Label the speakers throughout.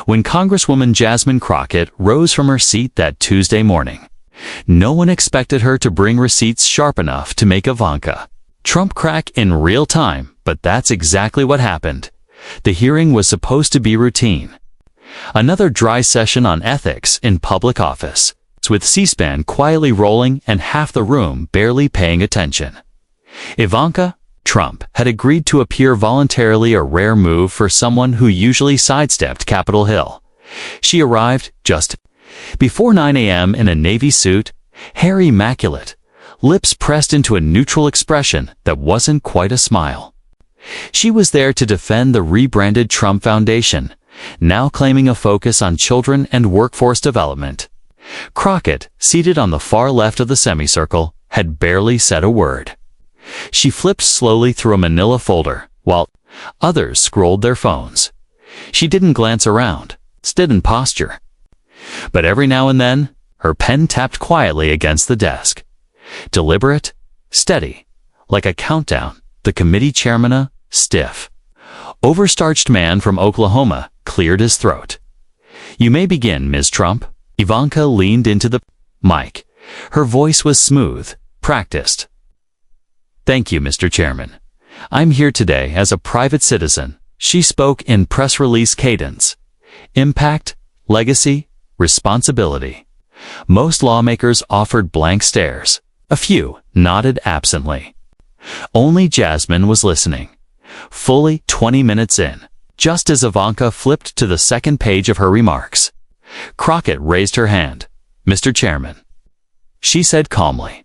Speaker 1: when Congresswoman Jasmine Crockett rose from her seat that Tuesday morning. No one expected her to bring receipts sharp enough to make Ivanka Trump crack in real time, but that's exactly what happened. The hearing was supposed to be routine. Another dry session on ethics in public office, with C-SPAN quietly rolling and half the room barely paying attention. Ivanka Trump had agreed to appear voluntarily, a rare move for someone who usually sidestepped Capitol Hill. She arrived just before 9 a.m. in a navy suit, hair immaculate, lips pressed into a neutral expression that wasn't quite a smile. She was there to defend the rebranded Trump Foundation, now claiming a focus on children and workforce development. Crockett, seated on the far left of the semicircle, had barely said a word. She flipped slowly through a manila folder, while others scrolled their phones. She didn't glance around, stood in posture. But every now and then, her pen tapped quietly against the desk. Deliberate, steady, like a countdown. The committee chairman, stiff, overstarched man from Oklahoma, cleared his throat. "You may begin, Ms. Trump." Ivanka leaned into the mic. Her voice was smooth, practiced. "Thank you, Mr. Chairman. I'm here today as a private citizen." She spoke in press release cadence. Impact, legacy, responsibility. Most lawmakers offered blank stares. A few nodded absently. Only Jasmine was listening. Fully 20 minutes in, just as Ivanka flipped to the second page of her remarks, Crockett raised her hand. "Mr. Chairman," she said calmly.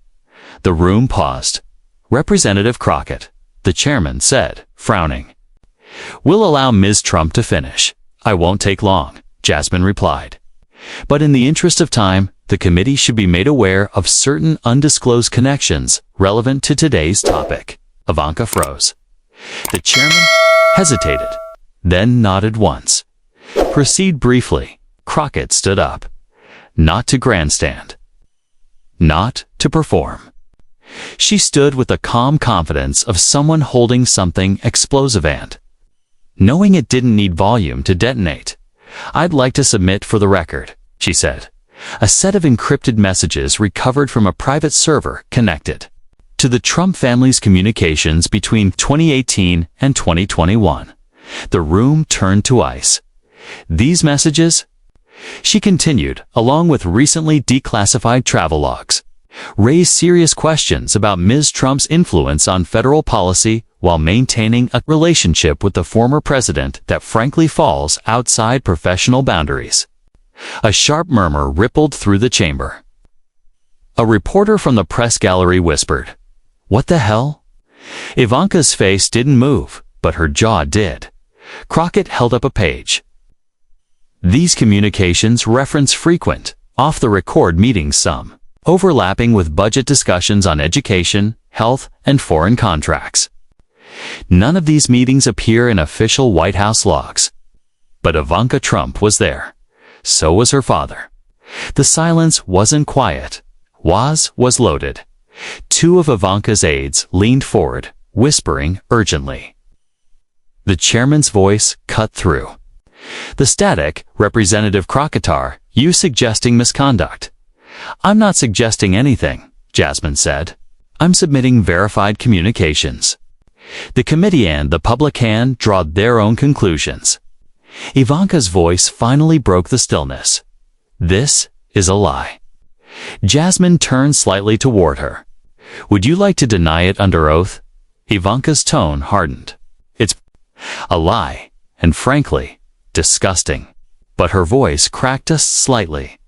Speaker 1: The room paused. "Representative Crockett," the chairman said, frowning. "We'll allow Ms. Trump to finish. I won't take long," Jasmine replied. "But in the interest of time, the committee should be made aware of certain undisclosed connections relevant to today's topic." Ivanka froze. The chairman hesitated, then nodded once. "Proceed briefly." Crockett stood up. "Not to grandstand. Not to perform." She stood with the calm confidence of someone holding something explosive and knowing it didn't need volume to detonate. "I'd like to submit for the record," she said, "a set of encrypted messages recovered from a private server connected to the Trump family's communications between 2018 and 2021. The room turned to ice. "These messages," she continued, "along with recently declassified travel logs, raise serious questions about Ms. Trump's influence on federal policy while maintaining a relationship with the former president that frankly falls outside professional boundaries." A sharp murmur rippled through the chamber. A reporter from the press gallery whispered, "What the hell?" Ivanka's face didn't move, but her jaw did. Crockett held up a page. "These communications reference frequent, off-the-record meetings, some overlapping with budget discussions on education, health, and foreign contracts. None of these meetings appear in official White House logs. But Ivanka Trump was there. So was her father. The silence wasn't quiet. Was loaded. Two of Ivanka's aides leaned forward, whispering urgently. The chairman's voice cut through the static. "Representative Crockett, you suggesting misconduct?" "I'm not suggesting anything," Jasmine said. "I'm submitting verified communications. The committee and the public can draw their own conclusions." Ivanka's voice finally broke the stillness. "This is a lie." Jasmine turned slightly toward her. "Would you like to deny it under oath?" Ivanka's tone hardened. "It's a lie, and frankly, disgusting." But her voice cracked just slightly.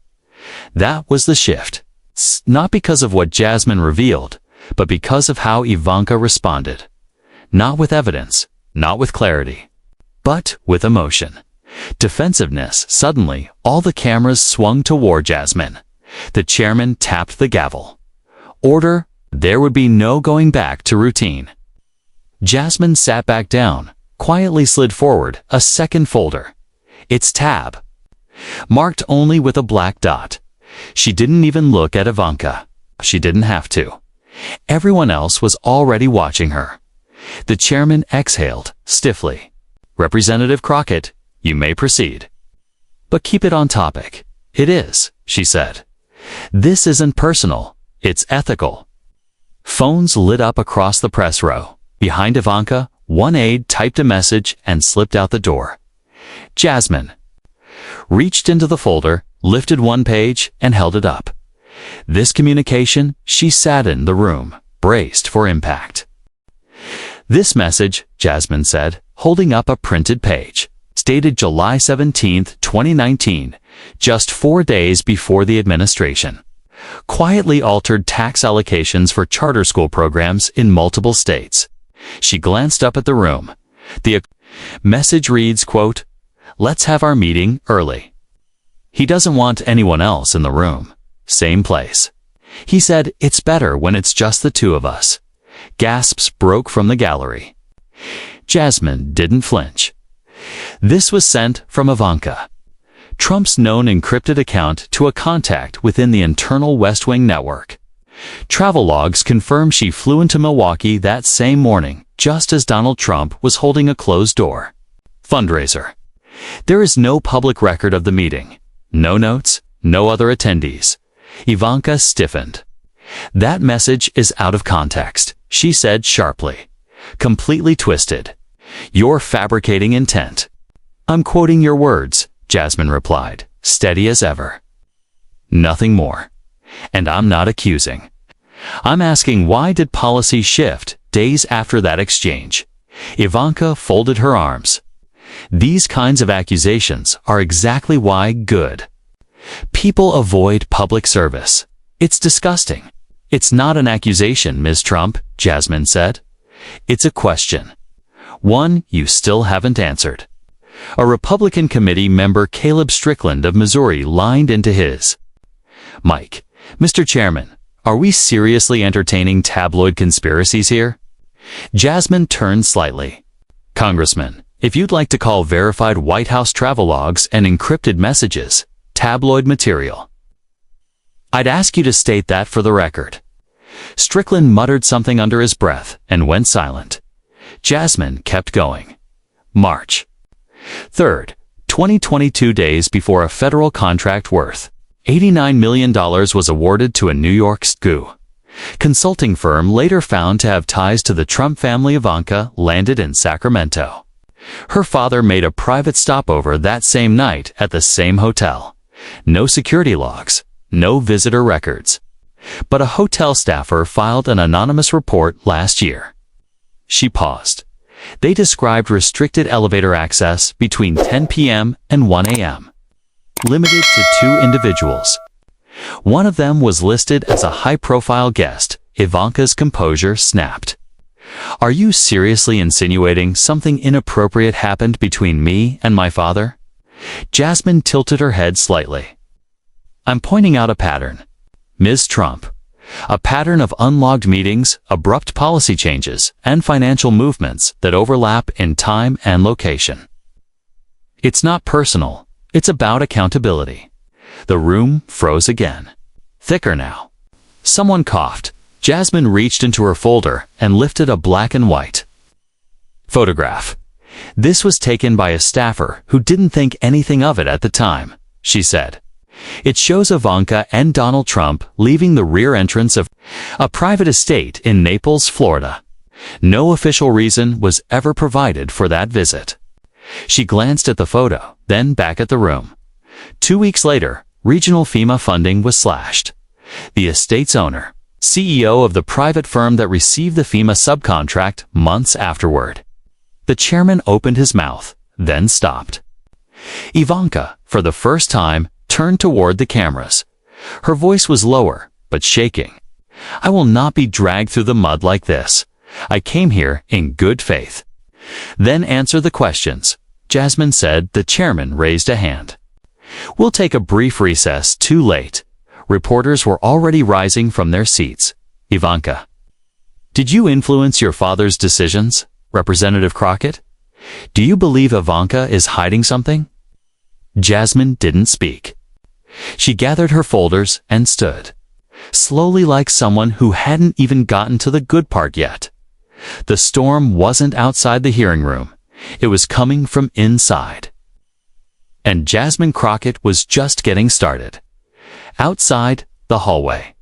Speaker 1: That was the shift. Not because of what Jasmine revealed, but because of how Ivanka responded. Not with evidence, not with clarity, but with emotion. Defensiveness. Suddenly, all the cameras swung toward Jasmine. The chairman tapped the gavel. Order. There would be no going back to routine. Jasmine sat back down, quietly slid forward a second folder. Its tab, marked only with a black dot. She didn't even look at Ivanka. She didn't have to. Everyone else was already watching her. The chairman exhaled stiffly. "Representative Crockett, you may proceed." But keep it on topic. It is, she said. This isn't personal. It's ethical. Phones lit up across the press row. Behind Ivanka, one aide typed a message and slipped out the door. Jasmine reached into the folder, lifted one page, and held it up. This communication, she sat in the room, braced for impact. This message, Jasmine said, holding up a printed page, stated July 17, 2019, just 4 days before the administration quietly altered tax allocations for charter school programs in multiple states. She glanced up at the room. The message reads, quote, "Let's have our meeting early." He doesn't want anyone else in the room. Same place. He said, "It's better when it's just the two of us." Gasps broke from the gallery. Jasmine didn't flinch. This was sent from Ivanka, Trump's known encrypted account, to a contact within the internal West Wing network. Travel logs confirm she flew into Milwaukee that same morning, just as Donald Trump was holding a closed-door fundraiser. There is no public record of the meeting. No notes, no other attendees. Ivanka stiffened. "That message is out of context," she said sharply. "Completely twisted. You're fabricating intent." "I'm quoting your words," Jasmine replied, steady as ever. "Nothing more. And I'm not accusing. I'm asking, why did policy shift days after that exchange?" Ivanka folded her arms. "These kinds of accusations are exactly why good people avoid public service. It's disgusting." "It's not an accusation, Ms. Trump," Jasmine said. "It's a question. One you still haven't answered." A Republican committee member, Caleb Strickland of Missouri, lined into his mic. "Mr. Chairman, are we seriously entertaining tabloid conspiracies here?" Jasmine turned slightly. "Congressman, if you'd like to call verified White House travel logs and encrypted messages tabloid material, I'd ask you to state that for the record." Strickland muttered something under his breath and went silent. Jasmine kept going. March 3rd, 2022, days before a federal contract worth $89 million was awarded to a New York SCU consulting firm later found to have ties to the Trump family. Ivanka landed in Sacramento. Her father made a private stopover that same night at the same hotel. No security logs, no visitor records. But a hotel staffer filed an anonymous report last year. She paused. They described restricted elevator access between 10 p.m. and 1 a.m. limited to 2 individuals. One of them was listed as a high-profile guest. Ivanka's composure snapped. "Are you seriously insinuating something inappropriate happened between me and my father?" Jasmine tilted her head slightly. "I'm pointing out a pattern, Ms. Trump. A pattern of unlogged meetings, abrupt policy changes, and financial movements that overlap in time and location. It's not personal. It's about accountability." The room froze again. Thicker now. Someone coughed. Jasmine reached into her folder and lifted a black and white photograph. "This was taken by a staffer who didn't think anything of it at the time," she said. "It shows Ivanka and Donald Trump leaving the rear entrance of a private estate in Naples, Florida. No official reason was ever provided for that visit." She glanced at the photo, then back at the room. 2 weeks later, regional FEMA funding was slashed. The estate's owner, CEO of the private firm that received the FEMA subcontract months afterward. The chairman opened his mouth, then stopped. Ivanka, for the first time, turned toward the cameras. Her voice was lower, but shaking. "I will not be dragged through the mud like this. I came here in good faith." "Then answer the questions," Jasmine said. The chairman raised a hand. "We'll take a brief recess." Too late. Reporters were already rising from their seats. "Ivanka, did you influence your father's decisions, Representative Crockett? Do you believe Ivanka is hiding something?" Jasmine didn't speak. She gathered her folders and stood, slowly, like someone who hadn't even gotten to the good part yet. The storm wasn't outside the hearing room. It was coming from inside. and Jasmine Crockett was just getting started. Outside, the hallway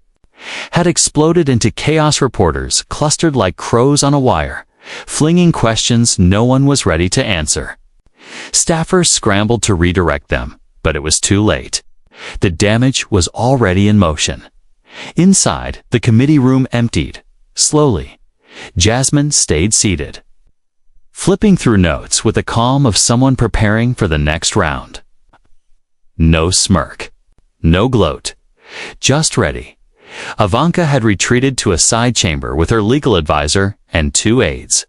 Speaker 1: had exploded into chaos. Reporters clustered like crows on a wire, flinging questions no one was ready to answer. Staffers scrambled to redirect them, but it was too late. The damage was already in motion. Inside, the committee room emptied. Slowly, Jasmine stayed seated, flipping through notes with the calm of someone preparing for the next round. No smirk, no gloat, just ready. Ivanka had retreated to a side chamber with her legal advisor and 2 aides.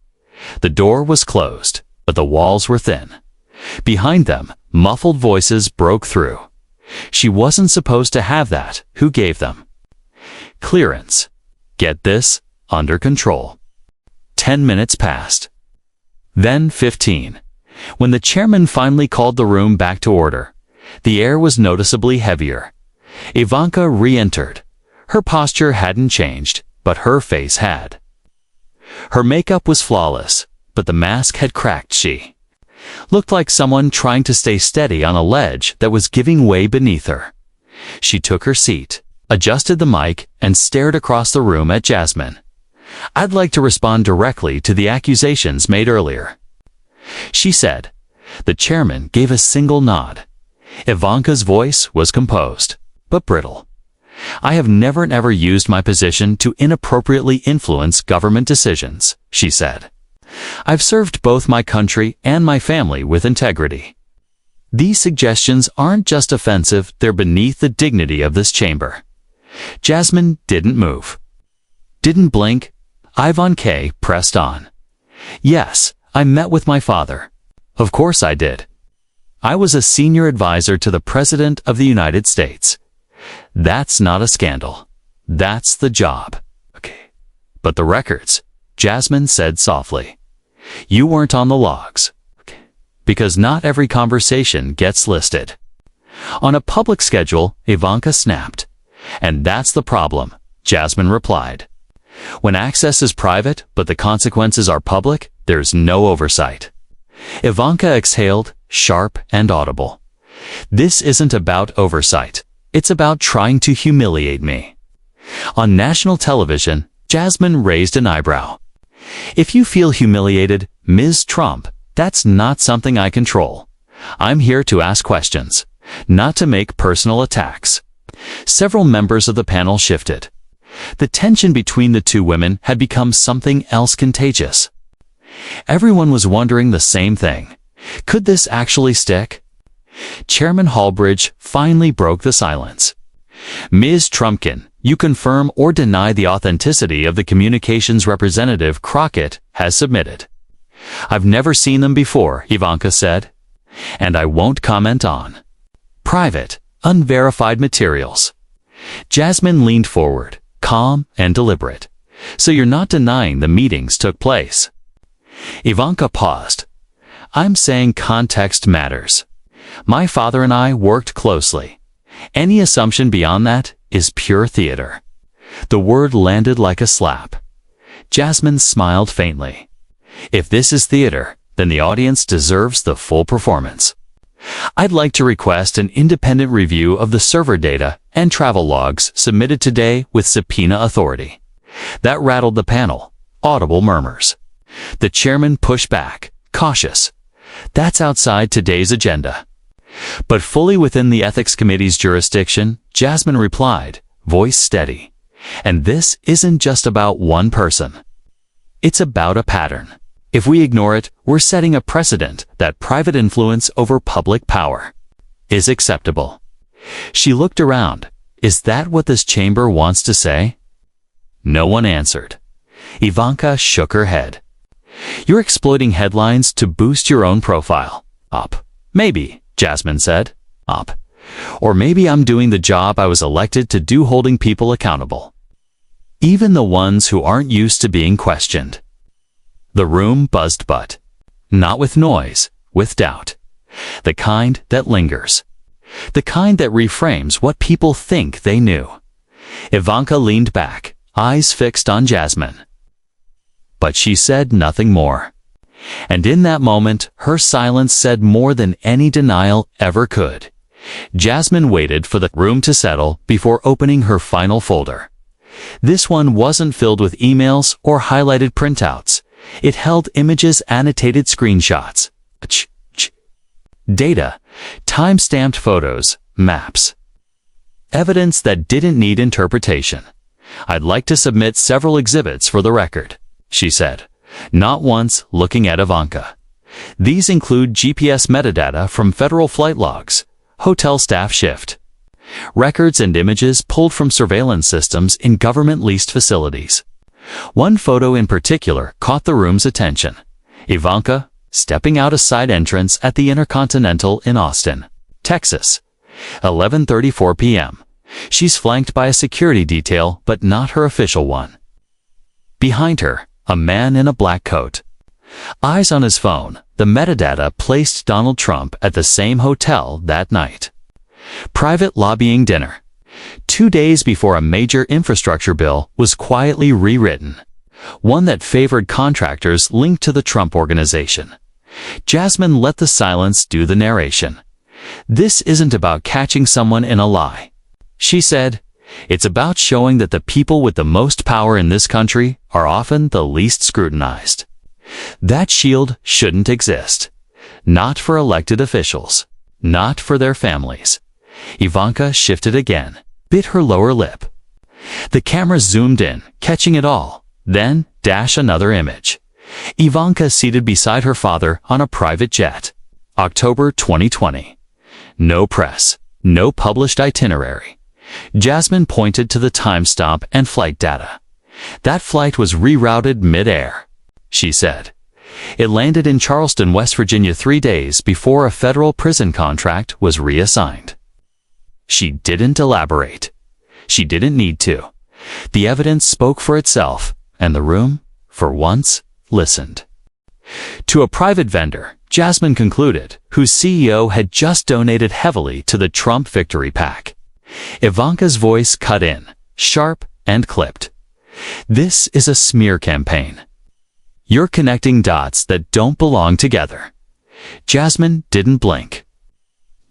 Speaker 1: The door was closed, but the walls were thin. Behind them, muffled voices broke through. She wasn't supposed to have that. Who gave them? Clearance. Get this, under control. 10 minutes passed. Then 15. When the chairman finally called the room back to order, the air was noticeably heavier. Ivanka re-entered. Her posture hadn't changed, but her face had. Her makeup was flawless, but the mask had cracked. She looked like someone trying to stay steady on a ledge that was giving way beneath her. She took her seat, adjusted the mic, and stared across the room at Jasmine. "I'd like to respond directly to the accusations made earlier," she said. The chairman gave a single nod. Ivanka's voice was composed, but brittle. "I have never used my position to inappropriately influence government decisions," she said. "I've served both my country and my family with integrity. These suggestions aren't just offensive, they're beneath the dignity of this chamber." Jasmine didn't move, didn't blink. Ivanka pressed on. "Yes, I met with my father. Of course I did. I was a senior advisor to the President of the United States. That's not a scandal. That's the job." "Okay. But the records," Jasmine said softly. "You weren't on the logs." "Okay. Because not every conversation gets listed on a public schedule," Ivanka snapped. "And that's the problem," Jasmine replied. "When access is private, but the consequences are public, there's no oversight." Ivanka exhaled, sharp and audible. "This isn't about oversight. It's about trying to humiliate me." On national television, Jasmine raised an eyebrow. "If you feel humiliated, Ms. Trump, that's not something I control. I'm here to ask questions, not to make personal attacks." Several members of the panel shifted. The tension between the 2 women had become something else contagious. Everyone was wondering the same thing. Could this actually stick? Chairman Hallbridge finally broke the silence. "Ms. Trumpkin, you confirm or deny the authenticity of the communications Representative Crockett has submitted?" "I've never seen them before," Ivanka said. "And I won't comment on private, unverified materials." Jasmine leaned forward, calm and deliberate. "So you're not denying the meetings took place?" Ivanka paused. "I'm saying context matters. My father and I worked closely. Any assumption beyond that is pure theater." The word landed like a slap. Jasmine smiled faintly. "If this is theater, then the audience deserves the full performance. I'd like to request an independent review of the server data and travel logs submitted today with subpoena authority." That rattled the panel. Audible murmurs. The chairman pushed back, cautious. "That's outside today's agenda." But fully within the Ethics Committee's jurisdiction, Jasmine replied, voice steady. "And this isn't just about one person. It's about a pattern. If we ignore it, we're setting a precedent that private influence over public power is acceptable." She looked around. Is that what this chamber wants to say? No one answered. Ivanka shook her head. "You're exploiting headlines to boost your own profile." "Up. Maybe," Jasmine said. "Up. Or maybe I'm doing the job I was elected to do, holding people accountable. Even the ones who aren't used to being questioned." The room buzzed, but not with noise, with doubt. The kind that lingers. The kind that reframes what people think they knew. Ivanka leaned back, eyes fixed on Jasmine. But she said nothing more. And in that moment, her silence said more than any denial ever could. Jasmine waited for the room to settle before opening her final folder. This one wasn't filled with emails or highlighted printouts. It held images, annotated screenshots, data, time-stamped photos, maps. Evidence that didn't need interpretation. "I'd like to submit several exhibits for the record," she said, not once looking at Ivanka. These include GPS metadata from federal flight logs, hotel staff shift, records and images pulled from surveillance systems in government-leased facilities. One photo in particular caught the room's attention. Ivanka stepping out a side entrance at the Intercontinental in Austin, Texas. 11:34 p.m. She's flanked by a security detail, but not her official one. Behind her, a man in a black coat. Eyes on his phone, the metadata placed Donald Trump at the same hotel that night. Private lobbying dinner. 2 days before a major infrastructure bill was quietly rewritten, one that favored contractors linked to the Trump organization. Jasmine let the silence do the narration. "This isn't about catching someone in a lie," she said. "It's about showing that the people with the most power in this country are often the least scrutinized. That shield shouldn't exist. Not for elected officials. Not for their families." Ivanka shifted again, bit her lower lip. The camera zoomed in, catching it all, then dash another image. Ivanka seated beside her father on a private jet. October 2020. No press, no published itinerary. Jasmine pointed to the time stamp and flight data. "That flight was rerouted mid-air," she said. "It landed in Charleston, West Virginia 3 days before a federal prison contract was reassigned." She didn't elaborate. She didn't need to. The evidence spoke for itself, and the room, for once, listened. To a private vendor, Jasmine concluded, whose CEO had just donated heavily to the Trump Victory PAC. Ivanka's voice cut in, sharp and clipped. "This is a smear campaign. You're connecting dots that don't belong together." Jasmine didn't blink.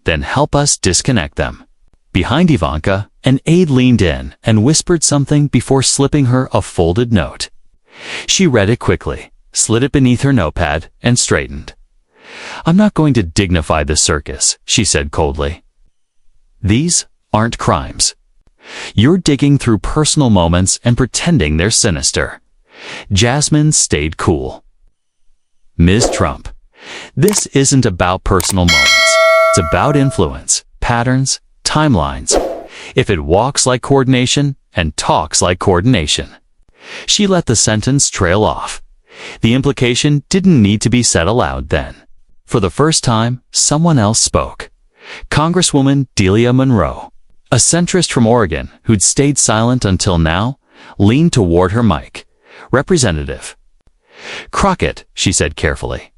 Speaker 1: "Then help us disconnect them." Behind Ivanka, an aide leaned in and whispered something before slipping her a folded note. She read it quickly, slid it beneath her notepad, and straightened. "I'm not going to dignify this circus," she said coldly. "These aren't crimes. You're digging through personal moments and pretending they're sinister." Jasmine stayed cool. "Ms. Trump, this isn't about personal moments. It's about influence, patterns, timelines. If it walks like coordination and talks like coordination." She let the sentence trail off. The implication didn't need to be said aloud then. For the first time, someone else spoke. Congresswoman Delia Monroe, a centrist from Oregon who'd stayed silent until now, leaned toward her mic. "Representative Crockett," she said carefully,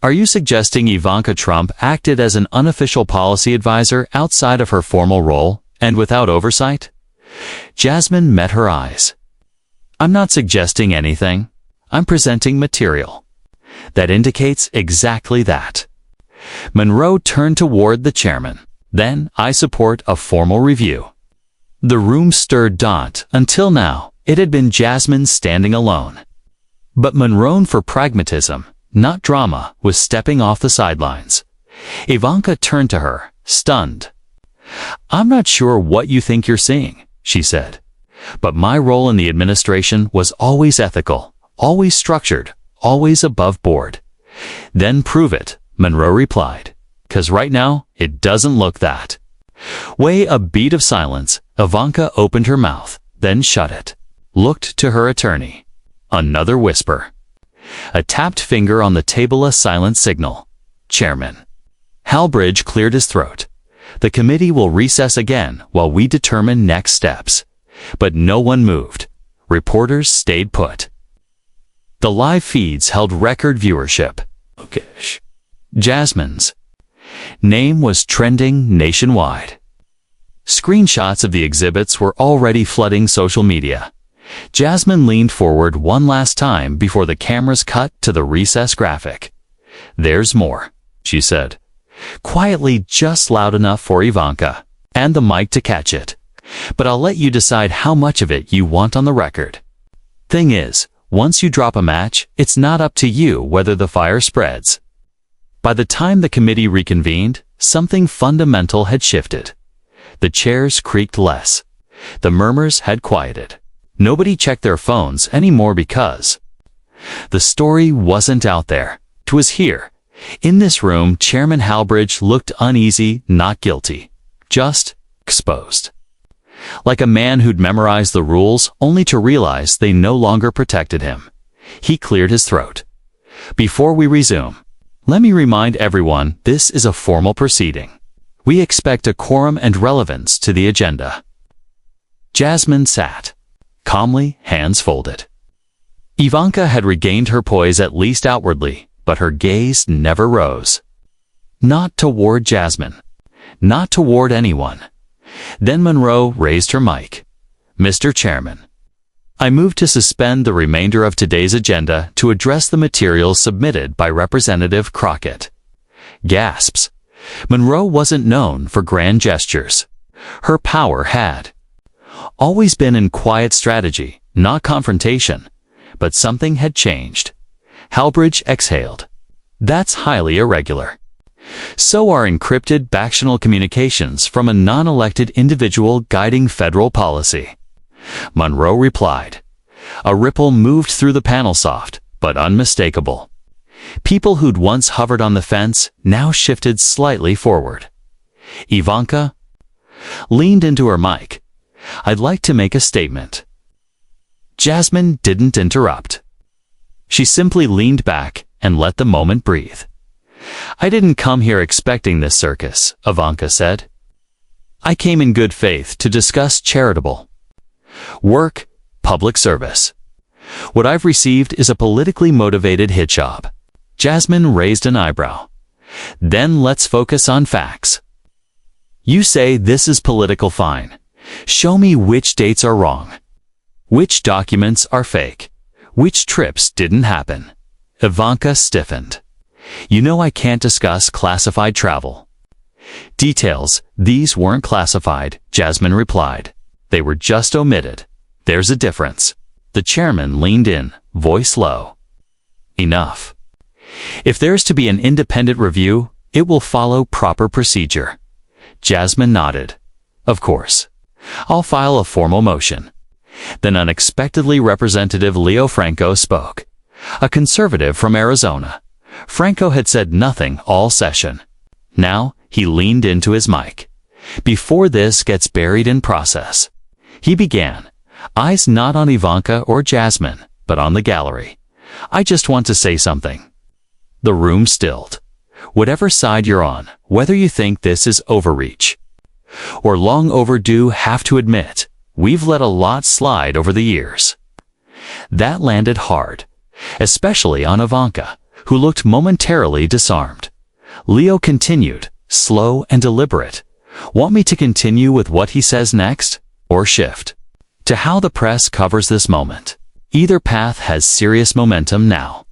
Speaker 1: "are you suggesting Ivanka Trump acted as an unofficial policy advisor outside of her formal role and without oversight?" Jasmine met her eyes. "I'm not suggesting anything. I'm presenting material that indicates exactly that." Monroe turned toward the chairman. "Then I support a formal review." The room stirred not until now. It had been Jasmine standing alone. But Monroe, for pragmatism, not drama, was stepping off the sidelines. Ivanka turned to her, stunned. "I'm not sure what you think you're seeing," she said. "But my role in the administration was always ethical, always structured, always above board." "Then prove it," Monroe replied. "'Cause right now, it doesn't look that." Way a beat of silence, Ivanka opened her mouth, then shut it. Looked to her attorney. Another whisper. A tapped finger on the table, a silent signal. "Chairman." Halbridge cleared his throat. "The committee will recess again while we determine next steps." But no one moved. Reporters stayed put. The live feeds held record viewership. Jasmine's name was trending nationwide. Screenshots of the exhibits were already flooding social media. Jasmine leaned forward one last time before the cameras cut to the recess graphic. "There's more," she said, quietly, just loud enough for Ivanka and the mic to catch it. "But I'll let you decide how much of it you want on the record. Thing is, once you drop a match, it's not up to you whether the fire spreads." By the time the committee reconvened, something fundamental had shifted. The chairs creaked less. The murmurs had quieted. Nobody checked their phones anymore because the story wasn't out there. It was here. In this room, Chairman Halbridge looked uneasy, not guilty. Just exposed. Like a man who'd memorized the rules only to realize they no longer protected him. He cleared his throat. "Before we resume, let me remind everyone this is a formal proceeding. We expect a quorum and relevance to the agenda." Jasmine sat, calmly, hands folded. Ivanka had regained her poise, at least outwardly, but her gaze never rose. Not toward Jasmine. Not toward anyone. Then Monroe raised her mic. "Mr. Chairman, I move to suspend the remainder of today's agenda to address the materials submitted by Representative Crockett." Gasps. Monroe wasn't known for grand gestures. Her power had always been in quiet strategy, not confrontation. But something had changed. Halbridge exhaled. "That's highly irregular. So are encrypted back-channel communications from a non-elected individual guiding federal policy." Monroe replied. A ripple moved through the panel, soft but unmistakable. People who'd once hovered on the fence now shifted slightly forward. Ivanka leaned into her mic. "I'd like to make a statement." Jasmine didn't interrupt. She simply leaned back and let the moment breathe. "I didn't come here expecting this circus," Ivanka said. "I came in good faith to discuss charitable work, public service. What I've received is a politically motivated hit job." Jasmine raised an eyebrow. "Then let's focus on facts. You say this is political, fine. Show me which dates are wrong. Which documents are fake? Which trips didn't happen?" Ivanka stiffened. "You know I can't discuss classified travel." "Details, these weren't classified," Jasmine replied. "They were just omitted. There's a difference." The chairman leaned in, voice low. "Enough. If there's to be an independent review, it will follow proper procedure." Jasmine nodded. "Of course. I'll file a formal motion." Then unexpectedly Representative Leo Franco spoke. A conservative from Arizona. Franco had said nothing all session. Now he leaned into his mic. "Before this gets buried in process," he began, eyes not on Ivanka or Jasmine, but on the gallery. "I just want to say something." The room stilled. Whatever side you're on, whether you think this is overreach or long overdue, have to admit, we've let a lot slide over the years. That landed hard, especially on Ivanka, who looked momentarily disarmed. Leo continued, slow and deliberate. "Want me to continue with what he says next, or shift to how the press covers this moment? Either path has serious momentum now."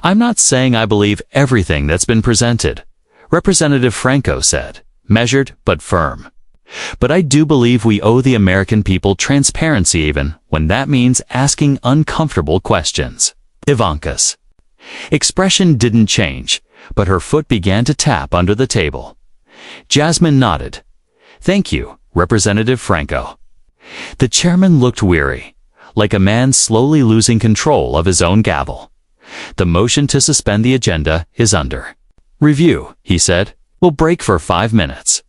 Speaker 1: "I'm not saying I believe everything that's been presented," Representative Franco said, measured but firm. "But I do believe we owe the American people transparency, even when that means asking uncomfortable questions." Ivanka's expression didn't change, but her foot began to tap under the table. Jasmine nodded. "Thank you, Representative Franco." The chairman looked weary, like a man slowly losing control of his own gavel. "The motion to suspend the agenda is under review," he said. "We'll break for 5 minutes."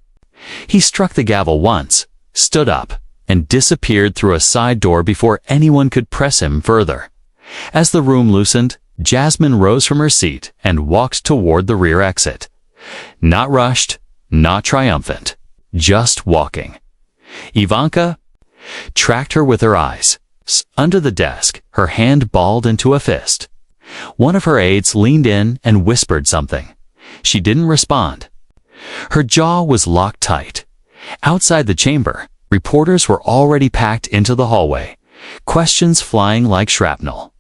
Speaker 1: He struck the gavel once, stood up, and disappeared through a side door before anyone could press him further. As the room loosened, Jasmine rose from her seat and walked toward the rear exit. Not rushed, not triumphant, just walking. Ivanka tracked her with her eyes. Under the desk, her hand balled into a fist. One of her aides leaned in and whispered something. She didn't respond. Her jaw was locked tight. Outside the chamber, reporters were already packed into the hallway, Questions flying like shrapnel.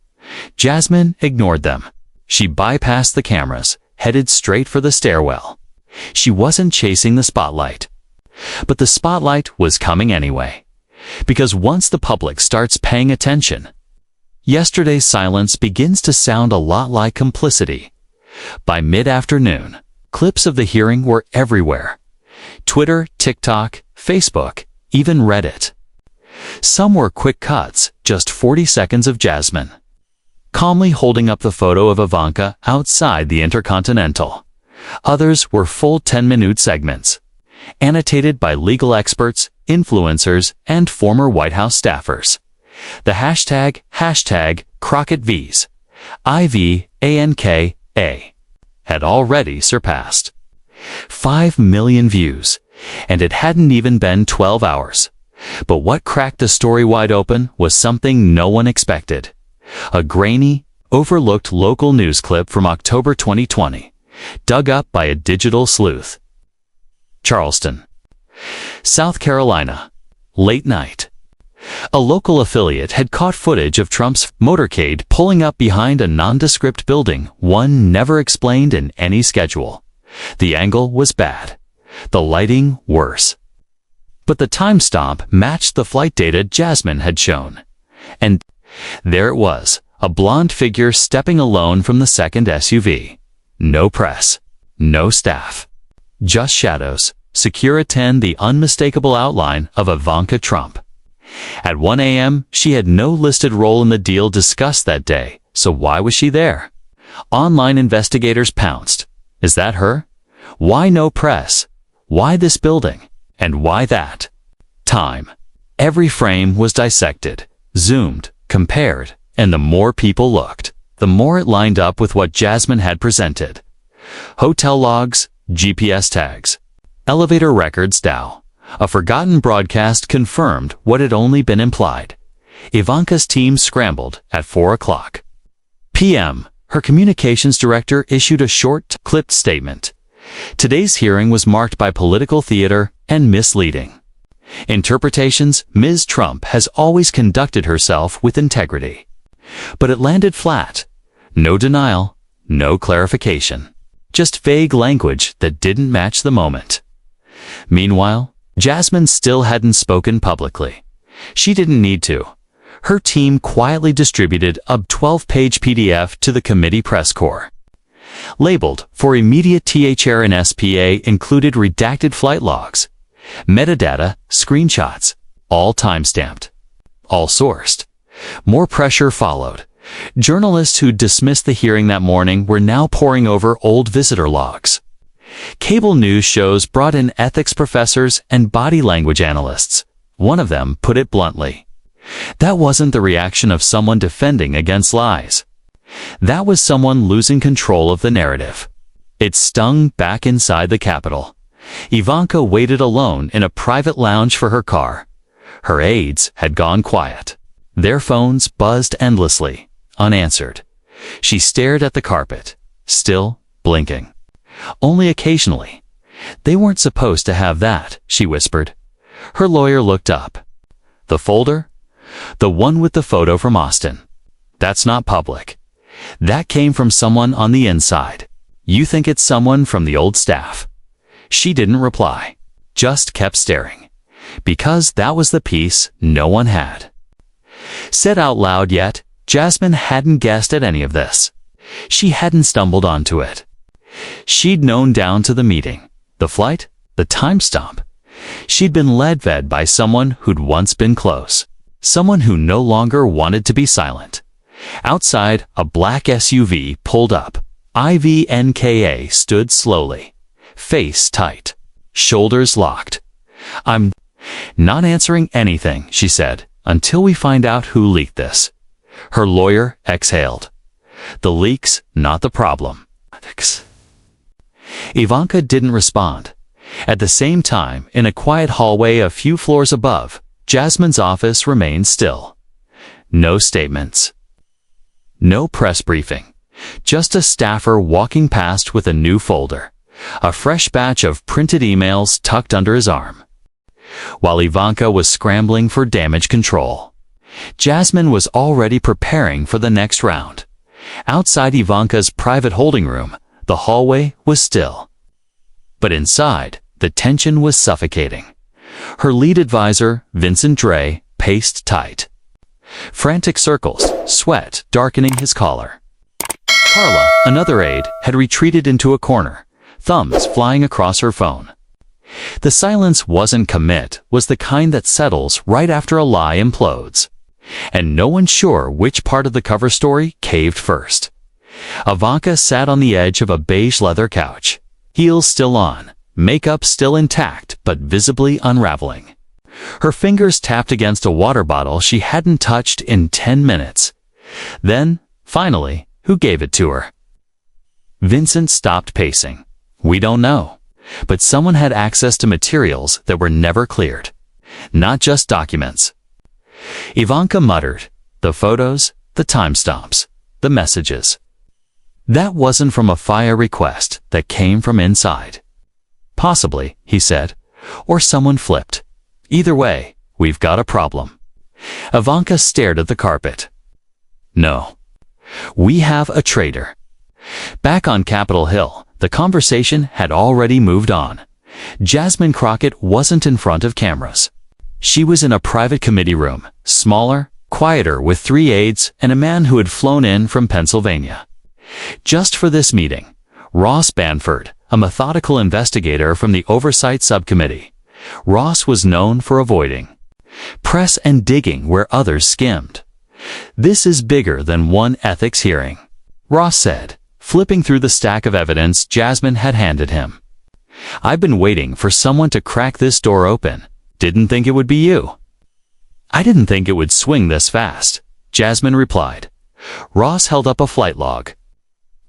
Speaker 1: Jasmine ignored them. She bypassed the cameras, headed straight for the stairwell. She wasn't chasing the spotlight. But the spotlight was coming anyway. Because once the public starts paying attention, yesterday's silence begins to sound a lot like complicity. By mid-afternoon, clips of the hearing were everywhere. Twitter, TikTok, Facebook, even Reddit. Some were quick cuts, just 40 seconds of Jasmine calmly holding up the photo of Ivanka outside the Intercontinental. Others were full 10-minute segments, annotated by legal experts, influencers, and former White House staffers. The hashtag CrockettVs, IVANKA, had already surpassed 5 million views, and it hadn't even been 12 hours. But what cracked the story wide open was something no one expected. A grainy, overlooked local news clip from October 2020, dug up by a digital sleuth. Charleston, South Carolina, late night. A local affiliate had caught footage of Trump's motorcade pulling up behind a nondescript building, one never explained in any schedule. The angle was bad, the lighting worse. But the timestamp matched the flight data Jasmine had shown. And there it was, a blonde figure stepping alone from the second SUV. No press, no staff, just shadows, secure attend the unmistakable outline of Ivanka Trump. At 1 a.m., she had no listed role in the deal discussed that day, so why was she there? Online investigators pounced. Is that her? Why no press? Why this building? And why that? Time. Every frame was dissected, zoomed, compared, and the more people looked, the more it lined up with what Jasmine had presented. Hotel logs, GPS tags, elevator records down. A forgotten broadcast confirmed what had only been implied. Ivanka's team scrambled at 4 p.m. Her communications director issued a short, clipped statement. Today's hearing was marked by political theater and misleading interpretations. Ms. Trump has always conducted herself with integrity. But it landed flat. No denial, no clarification. Just vague language that didn't match the moment. Meanwhile, Jasmine still hadn't spoken publicly. She didn't need to. Her team quietly distributed a 12-page PDF to the committee press corps. Labeled for immediate THR and SPA included redacted flight logs, metadata, screenshots, all timestamped, all sourced. More pressure followed. Journalists who dismissed the hearing that morning were now poring over old visitor logs. Cable news shows brought in ethics professors and body language analysts. One of them put it bluntly. That wasn't the reaction of someone defending against lies. That was someone losing control of the narrative. It stung back inside the Capitol. Ivanka waited alone in a private lounge for her car. Her aides had gone quiet. Their phones buzzed endlessly, unanswered. She stared at the carpet, still blinking. Only occasionally. They weren't supposed to have that, she whispered. Her lawyer looked up. The folder? The one with the photo from Austin. That's not public. That came from someone on the inside. You think it's someone from the old staff. She didn't reply, just kept staring. Because that was the piece no one had. Said out loud yet, Jasmine hadn't guessed at any of this. She hadn't stumbled onto it. She'd known down to the meeting, the flight, the timestamp. She'd been led by someone who'd once been close, someone who no longer wanted to be silent. Outside, a black SUV pulled up. Ivanka stood slowly, face tight, shoulders locked. I'm not answering anything, she said, until we find out who leaked this. Her lawyer exhaled. The leak's not the problem. Ivanka didn't respond. At the same time, in a quiet hallway a few floors above, Jasmine's office remained still. No statements. No press briefing. Just a staffer walking past with a new folder, a fresh batch of printed emails tucked under his arm. While Ivanka was scrambling for damage control, Jasmine was already preparing for the next round. Outside Ivanka's private holding room, the hallway was still. But inside, the tension was suffocating. Her lead advisor, Vincent Dre, paced tight. Frantic circles, sweat darkening his collar. Carla, another aide, had retreated into a corner, thumbs flying across her phone. The silence wasn't commit, was the kind that settles right after a lie implodes. And no one sure which part of the cover story caved first. Ivanka sat on the edge of a beige leather couch, heels still on, makeup still intact but visibly unraveling. Her fingers tapped against a water bottle she hadn't touched in 10 minutes. Then, finally, who gave it to her? Vincent stopped pacing. We don't know. But someone had access to materials that were never cleared. Not just documents. Ivanka muttered, the photos, the timestamps, the messages. That wasn't from a FIA request that came from inside. Possibly, he said, or someone flipped. Either way, we've got a problem. Ivanka stared at the carpet. No. We have a traitor. Back on Capitol Hill, the conversation had already moved on. Jasmine Crockett wasn't in front of cameras. She was in a private committee room, smaller, quieter, with 3 aides and a man who had flown in from Pennsylvania. Just for this meeting, Ross Banford, a methodical investigator from the Oversight Subcommittee. Ross was known for avoiding press and digging where others skimmed. This is bigger than one ethics hearing, Ross said, flipping through the stack of evidence Jasmine had handed him. I've been waiting for someone to crack this door open. Didn't think it would be you. I didn't think it would swing this fast, Jasmine replied. Ross held up a flight log.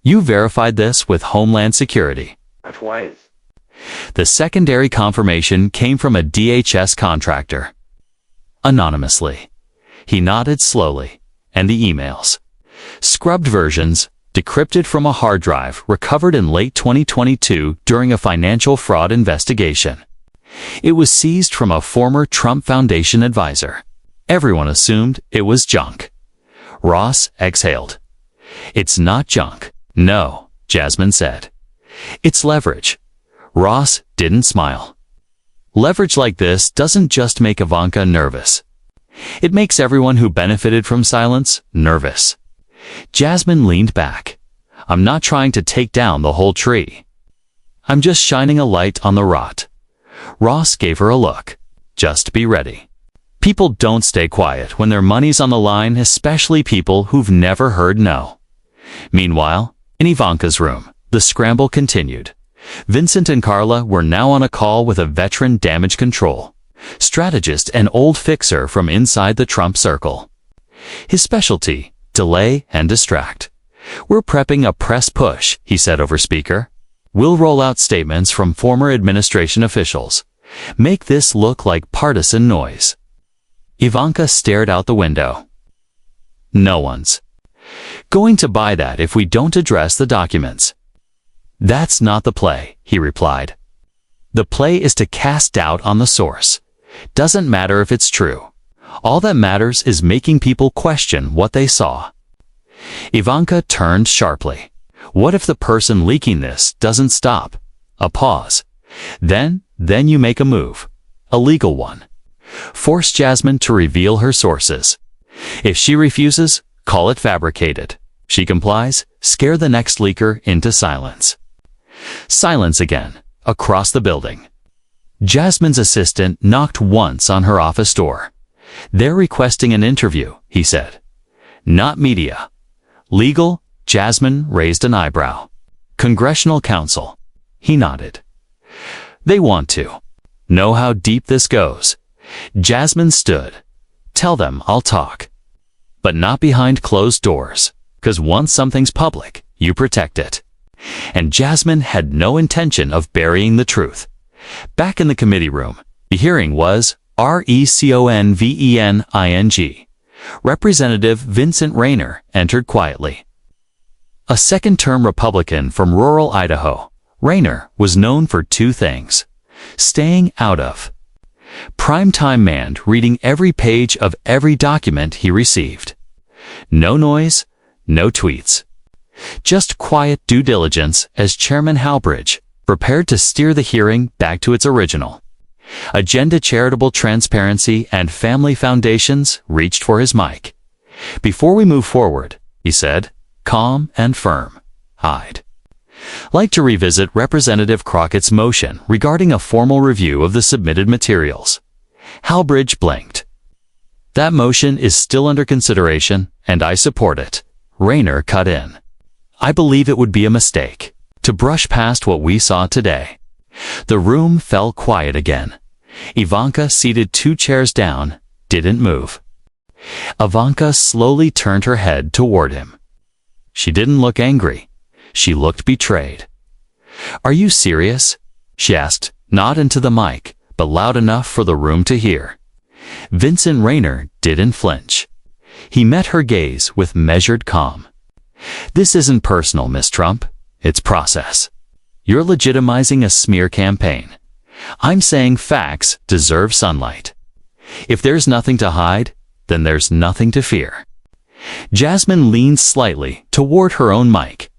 Speaker 1: You verified this with Homeland Security.
Speaker 2: Twice.
Speaker 1: The secondary confirmation came from a DHS contractor. Anonymously. He nodded slowly. And the emails. Scrubbed versions, decrypted from a hard drive recovered in late 2022 during a financial fraud investigation. It was seized from a former Trump Foundation advisor. Everyone assumed it was junk. Ross exhaled. It's not junk. No, Jasmine said. It's leverage. Ross didn't smile. Leverage like this doesn't just make Ivanka nervous. It makes everyone who benefited from silence nervous. Jasmine leaned back. I'm not trying to take down the whole tree. I'm just shining a light on the rot. Ross gave her a look. Just be ready. People don't stay quiet when their money's on the line, especially people who've never heard no. Meanwhile, in Ivanka's room, the scramble continued. Vincent and Carla were now on a call with a veteran damage control strategist and old fixer from inside the Trump circle. His specialty, delay and distract. We're prepping a press push, he said over speaker. We'll roll out statements from former administration officials. Make this look like partisan noise. Ivanka stared out the window. No one's going to buy that if we don't address the documents. That's not the play, he replied. The play is to cast doubt on the source. Doesn't matter if it's true. All that matters is making people question what they saw. Ivanka turned sharply. What if the person leaking this doesn't stop? A pause. Then you make a move. A legal one. Force Jasmine to reveal her sources. If she refuses, call it fabricated. She complies, scare the next leaker into silence. Silence again, across the building. Jasmine's assistant knocked once on her office door. They're requesting an interview, he said. Not media. Legal? Jasmine raised an eyebrow. Congressional counsel. He nodded. They want to know how deep this goes. Jasmine stood. Tell them I'll talk. But not behind closed doors, 'cause once something's public, you protect it. And Jasmine had no intention of burying the truth. Back in the committee room, the hearing was Reconvening. Representative Vincent Rainer entered quietly. A second-term Republican from rural Idaho, Rainer was known for 2 things. Staying out of Primetime man reading every page of every document he received. No noise, no tweets. Just quiet due diligence as Chairman Halbridge prepared to steer the hearing back to its original. Agenda Charitable Transparency and Family Foundations reached for his mic. "Before we move forward," he said, calm and firm, "I'd like to revisit Representative Crockett's motion regarding a formal review of the submitted materials." Halbridge blinked. "That motion is still under consideration, and I support it," Rayner cut in. "I believe it would be a mistake to brush past what we saw today." The room fell quiet again. Ivanka, seated 2 chairs down, didn't move. Ivanka slowly turned her head toward him. She didn't look angry. She looked betrayed. "Are you serious?" she asked, not into the mic, but loud enough for the room to hear. Vincent Rayner didn't flinch. He met her gaze with measured calm. "This isn't personal, Miss Trump. It's process. You're legitimizing a smear campaign. I'm saying facts deserve sunlight. If there's nothing to hide, then there's nothing to fear." Jasmine leaned slightly toward her own mic.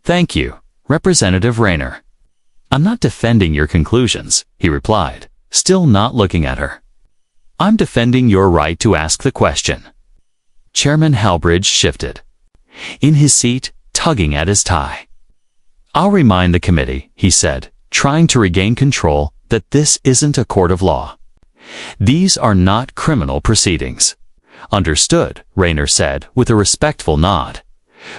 Speaker 1: "Thank you, Representative Rayner." "I'm not defending your conclusions," he replied, still not looking at her. "I'm defending your right to ask the question." Chairman Halbridge shifted in his seat, tugging at his tie. "I'll remind the committee," he said, trying to regain control, "that this isn't a court of law. These are not criminal proceedings." "Understood," Rayner said with a respectful nod.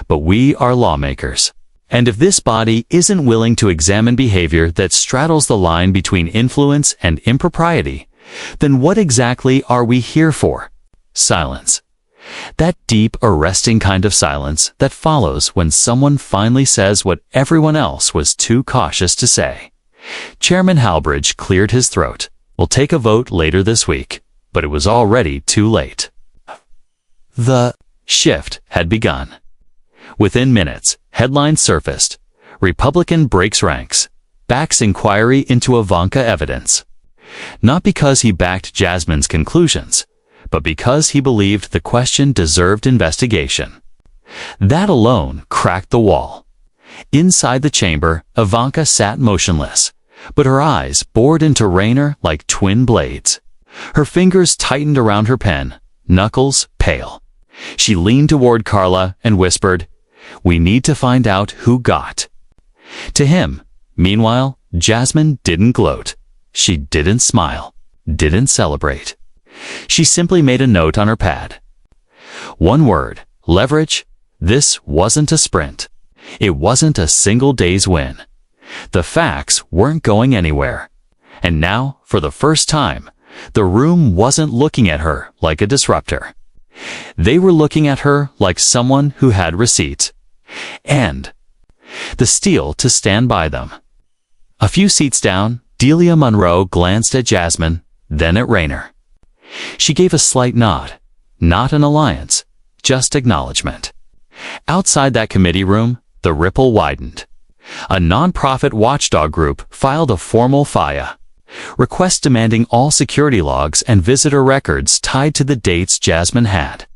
Speaker 1: "But we are lawmakers. And if this body isn't willing to examine behavior that straddles the line between influence and impropriety, then what exactly are we here for?" Silence. That deep, arresting kind of silence that follows when someone finally says what everyone else was too cautious to say. Chairman Halbridge cleared his throat. "We'll take a vote later this week," but it was already too late. The shift had begun. Within minutes, headlines surfaced. "Republican breaks ranks, backs inquiry into Ivanka evidence." Not because he backed Jasmine's conclusions, but because he believed the question deserved investigation. That alone cracked the wall. Inside the chamber, Ivanka sat motionless, but her eyes bored into Rayner like twin blades. Her fingers tightened around her pen, knuckles pale. She leaned toward Carla and whispered, "We need to find out who got." To him, meanwhile, Jasmine didn't gloat. She didn't smile, didn't celebrate. She simply made a note on her pad. One word: leverage. This wasn't a sprint. It wasn't a single day's win. The facts weren't going anywhere. And now, for the first time, the room wasn't looking at her like a disruptor. They were looking at her like someone who had receipts. And the steel to stand by them. A few seats down, Delia Monroe glanced at Jasmine, then at Rayner. She gave a slight nod. Not an alliance, just acknowledgement. Outside that committee room, the ripple widened. A non-profit watchdog group filed a formal FIA, request demanding all security logs and visitor records tied to the dates Jasmine had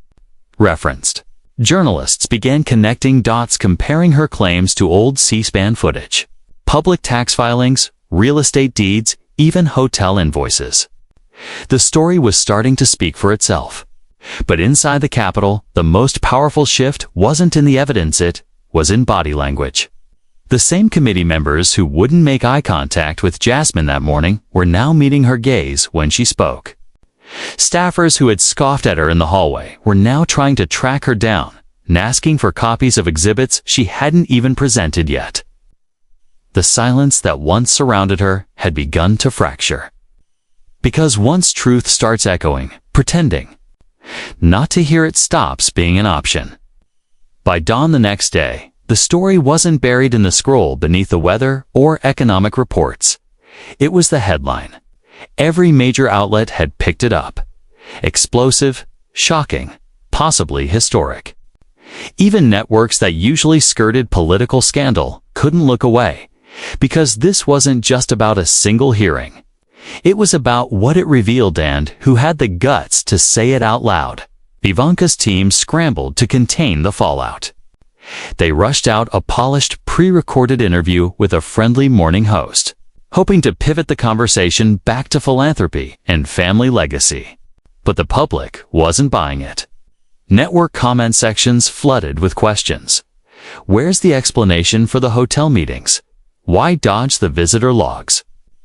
Speaker 1: referenced. Journalists began connecting dots, comparing her claims to old C-SPAN footage, public tax filings, real estate deeds, even hotel invoices. The story was starting to speak for itself. But inside the Capitol, the most powerful shift wasn't in the evidence, it was in body language. The same committee members who wouldn't make eye contact with Jasmine that morning were now meeting her gaze when she spoke. Staffers who had scoffed at her in the hallway were now trying to track her down and asking for copies of exhibits she hadn't even presented yet. The silence that once surrounded her had begun to fracture. Because once truth starts echoing, pretending not to hear it stops being an option. By dawn the next day, the story wasn't buried in the scroll beneath the weather or economic reports. It was the headline. Every major outlet had picked it up. Explosive, shocking, possibly historic. Even networks that usually skirted political scandal couldn't look away, because this wasn't just about a single hearing. It was about what it revealed and who had the guts to say it out loud. Ivanka's team scrambled to contain the fallout. They rushed out a polished, pre-recorded interview with a friendly morning host, hoping to pivot the conversation back to philanthropy and family legacy. But the public wasn't buying it. Network comment sections flooded with questions. Where's the explanation for the hotel meetings? Why dodge the visitor logs?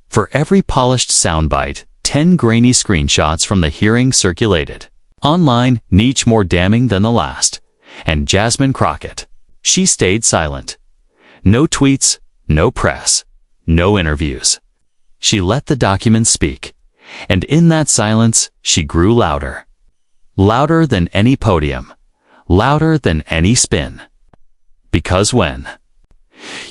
Speaker 1: For every polished soundbite, 10 grainy screenshots from the hearing circulated. Online, each more damning than the last. And Jasmine Crockett, she stayed silent. No tweets, no press, no interviews. She let the documents speak. And in that silence, she grew louder. Louder than any podium. Louder than any spin. Because when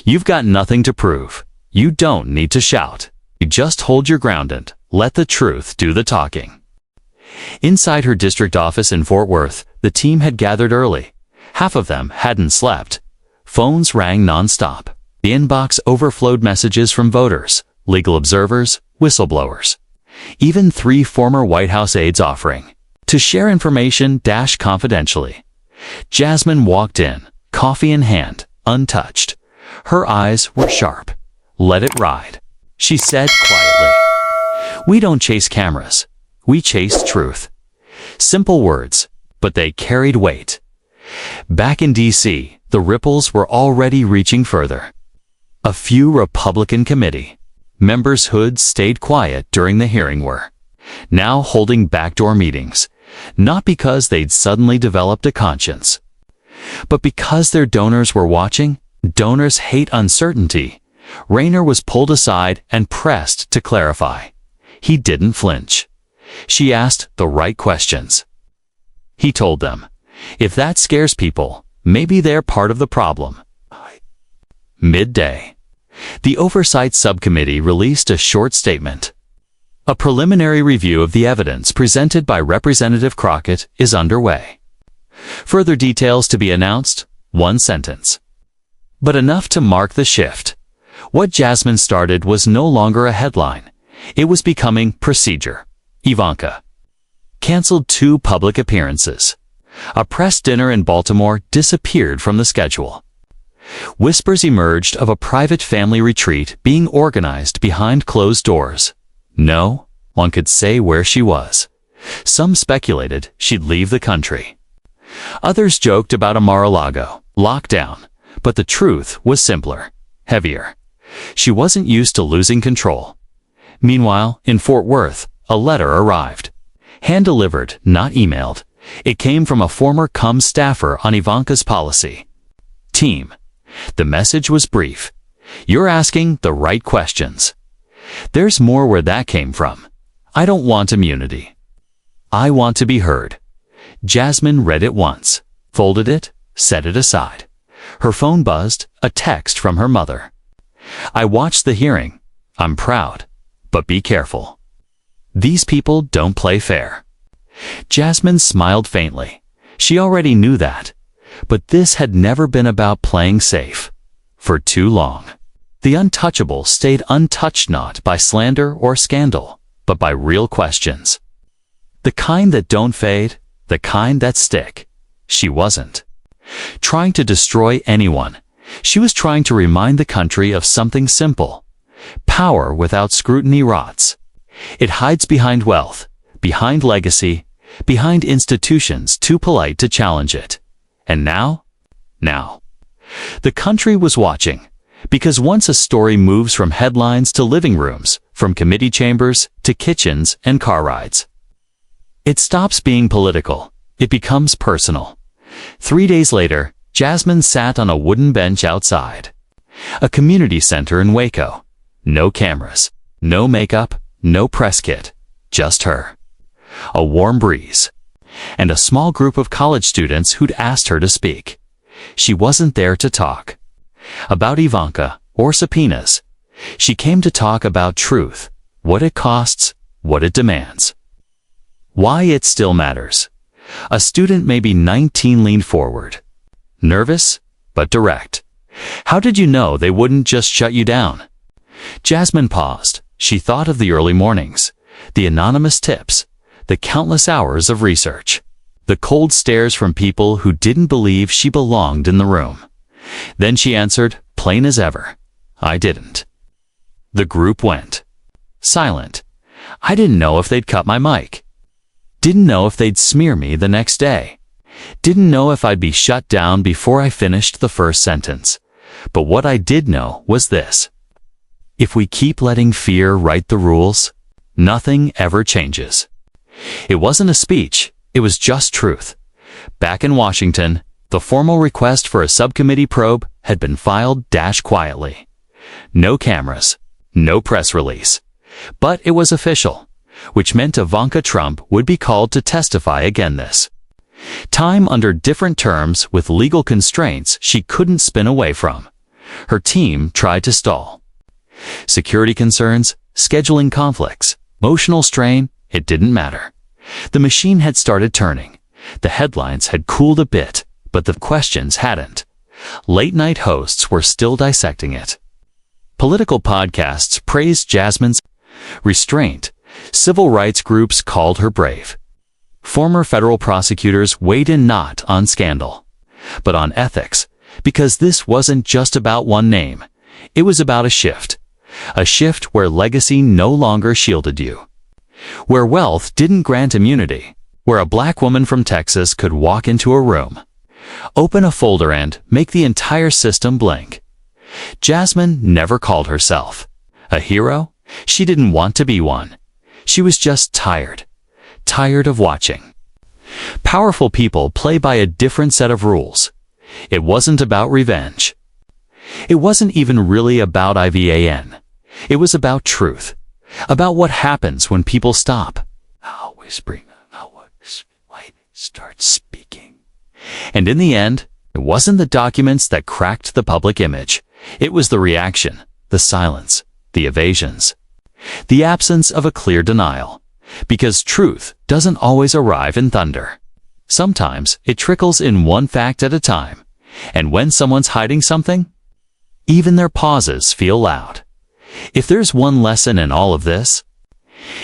Speaker 1: you've got nothing to prove, you don't need to shout. You just hold your ground and let the truth do the talking. Inside her district office in Fort Worth, the team had gathered early. Half of them hadn't slept. Phones rang nonstop. The inbox overflowed messages from voters, legal observers, whistleblowers. Even 3 former White House aides offering to share information confidentially. Jasmine walked in, coffee in hand, untouched. Her eyes were sharp. Let it ride. She said quietly, "We don't chase cameras. We chase truth." Simple words, but they carried weight. Back in D.C., the ripples were already reaching further. A few Republican committee members who'd stayed quiet during the hearing were now holding backdoor meetings, not because they'd suddenly developed a conscience, but because their donors were watching. Donors hate uncertainty. Rayner was pulled aside and pressed to clarify. He didn't flinch. She asked the right questions. He told them, if that scares people, maybe they're part of the problem. Midday. The Oversight Subcommittee released a short statement. A preliminary review of the evidence presented by Representative Crockett is underway. Further details to be announced, 1 sentence. But enough to mark the shift. What Jasmine started was no longer a headline. It was becoming procedure. Ivanka canceled 2 public appearances. A press dinner in Baltimore disappeared from the schedule. Whispers emerged of a private family retreat being organized behind closed doors. No one could say where she was. Some speculated she'd leave the country. Others joked about a Mar-a-Lago lockdown, but the truth was simpler, heavier. She wasn't used to losing control. Meanwhile, in Fort Worth, a letter arrived. Hand-delivered, not emailed. It came from a former CUM staffer on Ivanka's policy team. The message was brief. You're asking the right questions. There's more where that came from. I don't want immunity. I want to be heard. Jasmine read it once, folded it, set it aside. Her phone buzzed, a text from her mother. I watched the hearing. I'm proud, but be careful. These people don't play fair. Jasmine smiled faintly. She already knew that. But this had never been about playing safe. For too long. The untouchable stayed untouched not by slander or scandal, but by real questions. The kind that don't fade, the kind that stick. She wasn't trying to destroy anyone. She was trying to remind the country of something simple. Power without scrutiny rots. It hides behind wealth, behind legacy, behind institutions too polite to challenge it. And now? The country was watching, because once a story moves from headlines to living rooms, from committee chambers to kitchens and car rides, it stops being political. It becomes personal. 3 days later, Jasmine sat on a wooden bench outside a community center in Waco. No cameras, no makeup, no press kit, just her. A warm breeze, and a small group of college students who'd asked her to speak. She wasn't there to talk about Ivanka or subpoenas. She came to talk about truth, what it costs, what it demands, why it still matters. A student, maybe 19, leaned forward. Nervous, but direct. How did you know they wouldn't just shut you down? Jasmine paused, She thought of the early mornings, the anonymous tips, the countless hours of research, the cold stares from people who didn't believe she belonged in the room. Then she answered, plain as ever, I didn't. The group went silent. I didn't know if they'd cut my mic. Didn't know if they'd smear me the next day. Didn't know if I'd be shut down before I finished the first sentence. But what I did know was this. If we keep letting fear write the rules, nothing ever changes. It wasn't a speech, it was just truth. Back in Washington, the formal request for a subcommittee probe had been filed quietly. No cameras, no press release. But it was official, which meant Ivanka Trump would be called to testify again this time under different terms with legal constraints she couldn't spin away from. Her team tried to stall. Security concerns, scheduling conflicts, emotional strain, it didn't matter. The machine had started turning. The headlines had cooled a bit, but the questions hadn't. Late-night hosts were still dissecting it. Political podcasts praised Jasmine's restraint. Civil rights groups called her brave. Former federal prosecutors weighed in not on scandal, but on ethics, because this wasn't just about one name. It was about a shift where legacy no longer shielded you, where wealth didn't grant immunity, where a black woman from Texas could walk into a room, open a folder and make the entire system blink. Jasmine never called herself a hero. She didn't want to be one. She was just tired of watching powerful people play by a different set of rules. It wasn't about revenge. It wasn't even really about Ivan. It was about truth, about what happens when people stop whispering, start speaking. And in the end, it wasn't the documents that cracked the public image. It was the reaction, the silence, the evasions, the absence of a clear denial. Because truth doesn't always arrive in thunder. Sometimes it trickles in one fact at a time. And when someone's hiding something, even their pauses feel loud. If there's one lesson in all of this,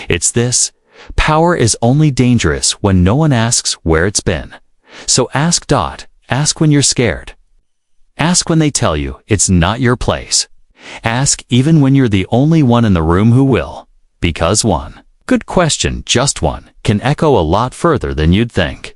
Speaker 1: it's this: power is only dangerous when no one asks where it's been. So ask. Ask when you're scared. Ask when they tell you it's not your place. Ask even when you're the only one in the room who will. Because one good question, just one, can echo a lot further than you'd think.